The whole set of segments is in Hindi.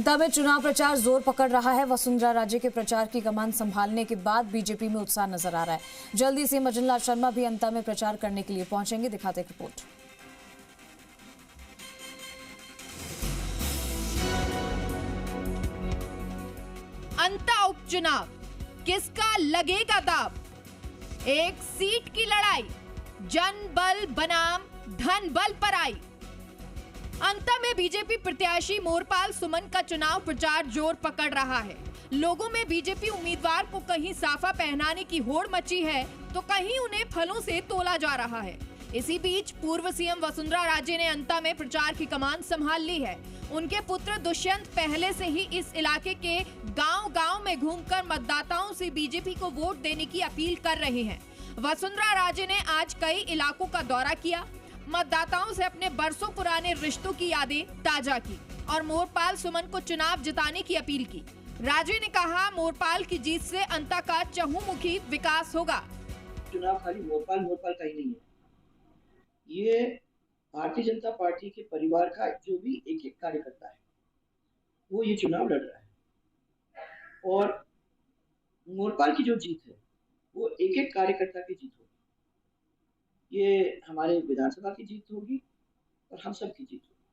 अंता में चुनाव प्रचार जोर पकड़ रहा है। वसुंधरा राजे के प्रचार की कमान संभालने के बाद बीजेपी में उत्साह नजर आ रहा है। जल्दी सीएम भजन लाल शर्मा भी अंता में प्रचार करने के लिए पहुंचेंगे। दिखाते एक रिपोर्ट। अंता उपचुनाव, किसका लगेगा दाव? एक सीट की लड़ाई, जन बल बनाम धन बल पर आई। अंता में बीजेपी प्रत्याशी मोरपाल सुमन का चुनाव प्रचार जोर पकड़ रहा है। लोगों में बीजेपी उम्मीदवार को कहीं साफा पहनाने की होड़ मची है तो कहीं उन्हें फलों से तोला जा रहा है। इसी बीच पूर्व सीएम वसुंधरा राजे ने अंता में प्रचार की कमान संभाल ली है। उनके पुत्र दुष्यंत पहले से ही इस इलाके के गांव-गांव में घूमकर मतदाताओं से बीजेपी को वोट देने की अपील कर रहे हैं। वसुंधरा राजे ने आज कई इलाकों का दौरा किया, मतदाताओं से अपने बरसों पुराने रिश्तों की यादें ताजा की और मोरपाल सुमन को चुनाव जिताने की अपील की। राजे ने कहा, मोरपाल की जीत से अंता का चहुमुखी विकास होगा। चुनाव खाली मोरपाल का ही नहीं है, ये भारतीय जनता पार्टी के परिवार का जो भी एक एक कार्यकर्ता है वो ये चुनाव लड़ रहा है और मोरपाल की जो जीत है वो एक एक कार्यकर्ता की जीत होगी। ये हमारे विधानसभा की जीत होगी और हम सब की जीत होगी।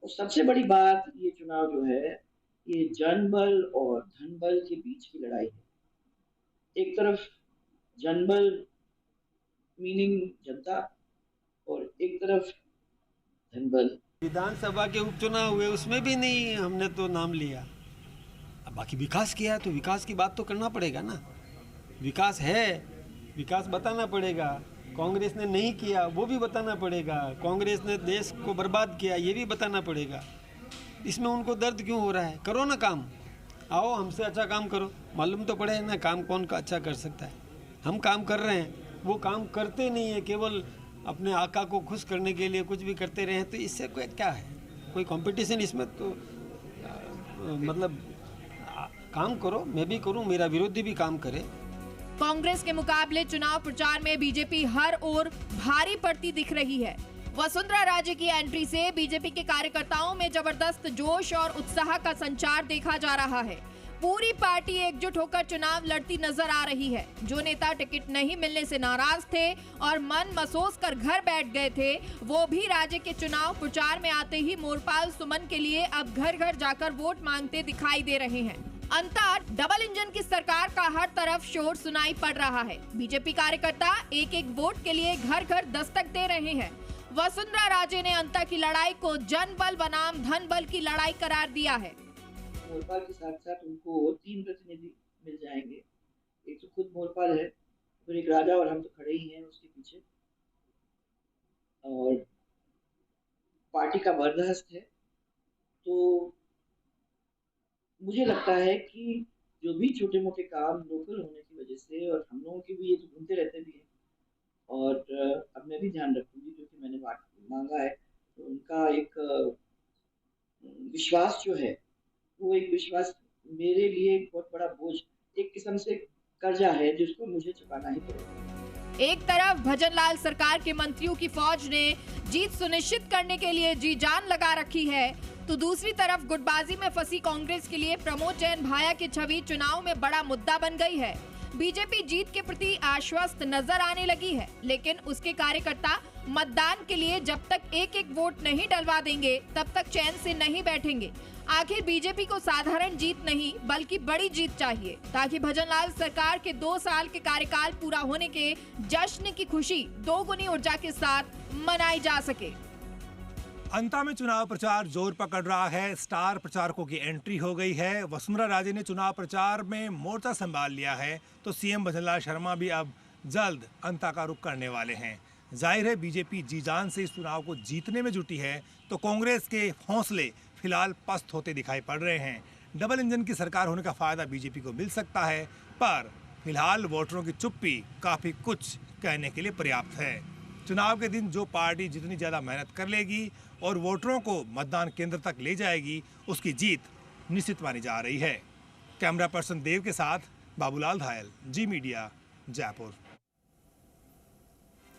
और सबसे बड़ी बात, ये चुनाव जो है ये जनबल और धनबल के बीच की लड़ाई है। एक तरफ जनबल मीनिंग जनता और एक तरफ धनबल। विधानसभा के उपचुनाव हुए उसमें भी नहीं हमने तो नाम लिया। अब बाकी विकास किया है तो विकास की बात तो करना पड़ेगा ना। विकास है, विकास बताना पड़ेगा। कांग्रेस ने नहीं किया वो भी बताना पड़ेगा। कांग्रेस ने देश को बर्बाद किया ये भी बताना पड़ेगा। इसमें उनको दर्द क्यों हो रहा है? करो ना काम, आओ हमसे अच्छा काम करो। मालूम तो पड़े ना काम कौन का अच्छा कर सकता है। हम काम कर रहे हैं, वो काम करते नहीं है, केवल अपने आका को खुश करने के लिए कुछ भी करते रहे। तो इससे कोई क्या है, कोई कंपटीशन इसमें? तो मतलब काम करो, मैं भी करूं, मेरा विरोधी भी काम करे। कांग्रेस के मुकाबले चुनाव प्रचार में बीजेपी हर ओर भारी पड़ती दिख रही है। वसुंधरा राजे की एंट्री से बीजेपी के कार्यकर्ताओं में जबरदस्त जोश और उत्साह का संचार देखा जा रहा है। पूरी पार्टी एकजुट होकर चुनाव लड़ती नजर आ रही है। जो नेता टिकट नहीं मिलने से नाराज थे और मन मसोस कर घर बैठ गए थे, वो भी राज्य के चुनाव प्रचार में आते ही मोरपाल सुमन के लिए अब घर घर जाकर वोट मांगते दिखाई दे रहे हैं। अंता डबल इंजन की सरकार का हर तरफ शोर सुनाई पड़ रहा है। बीजेपी कार्यकर्ता एक एक वोट के लिए घर घर दस्तक दे रहे हैं। वसुंधरा राजे ने अंता की लड़ाई को जन बल बनाम धन बल की लड़ाई करार दिया है। मोरपाल के साथ साथ उनको 3 प्रतिनिधि मिल जाएंगे। एक तो खुद मोरपाल है, फिर एक राजा और हम तो खड़े ही हैं उसके पीछे। और पार्टी का बर्दाश्त है। तो मुझे लगता है कि जो भी छोटे मोटे काम लोकल होने की वजह से, और हम लोगों के भी ये तो घूमते रहते भी हैं, और अब मैं भी ध्यान रखूंगी क्योंकि मैंने मांगा है। तो उनका एक विश्वास जो है वो एक विश्वास मेरे लिए एक बहुत बड़ा बोझ, एक किस्म से कर्जा है जिसको मुझे चुकाना ही पड़ेगा। एक तरफ भजन लाल सरकार के मंत्रियों की फौज ने जीत सुनिश्चित करने के लिए जी जान लगा रखी है, तो दूसरी तरफ गुटबाजी में फंसी कांग्रेस के लिए प्रमोद जैन भाया की छवि चुनाव में बड़ा मुद्दा बन गई है। बीजेपी जीत के प्रति आश्वस्त नजर आने लगी है, लेकिन उसके कार्यकर्ता मतदान के लिए जब तक एक एक वोट नहीं डलवा देंगे तब तक चैन से नहीं बैठेंगे। आखिर बीजेपी को साधारण जीत नहीं बल्कि बड़ी जीत चाहिए, ताकि भजन लाल सरकार के 2 साल के कार्यकाल पूरा होने के जश्न की खुशी दोगुनी ऊर्जा के साथ मनाई जा सके। अंता में चुनाव प्रचार जोर पकड़ रहा है। स्टार प्रचारकों की एंट्री हो गई है। वसुंधरा राजे ने चुनाव प्रचार में मोर्चा संभाल लिया है, तो सीएम भजन लाल शर्मा भी अब जल्द अंता का रुख करने वाले हैं। जाहिर है बीजेपी जी जान से इस चुनाव को जीतने में जुटी है, तो कांग्रेस के हौसले फिलहाल पस्त होते दिखाई पड़ रहे हैं। डबल इंजन की सरकार होने का फायदा बीजेपी को मिल सकता है, पर फिलहाल वोटरों की चुप्पी काफी कुछ कहने के लिए पर्याप्त है। चुनाव के दिन जो पार्टी जितनी ज़्यादा मेहनत कर लेगी और वोटरों को मतदान केंद्र तक ले जाएगी, उसकी जीत निश्चित मानी जा रही है। कैमरा पर्सन देव के साथ बाबूलाल धायल, जी मीडिया, जयपुर।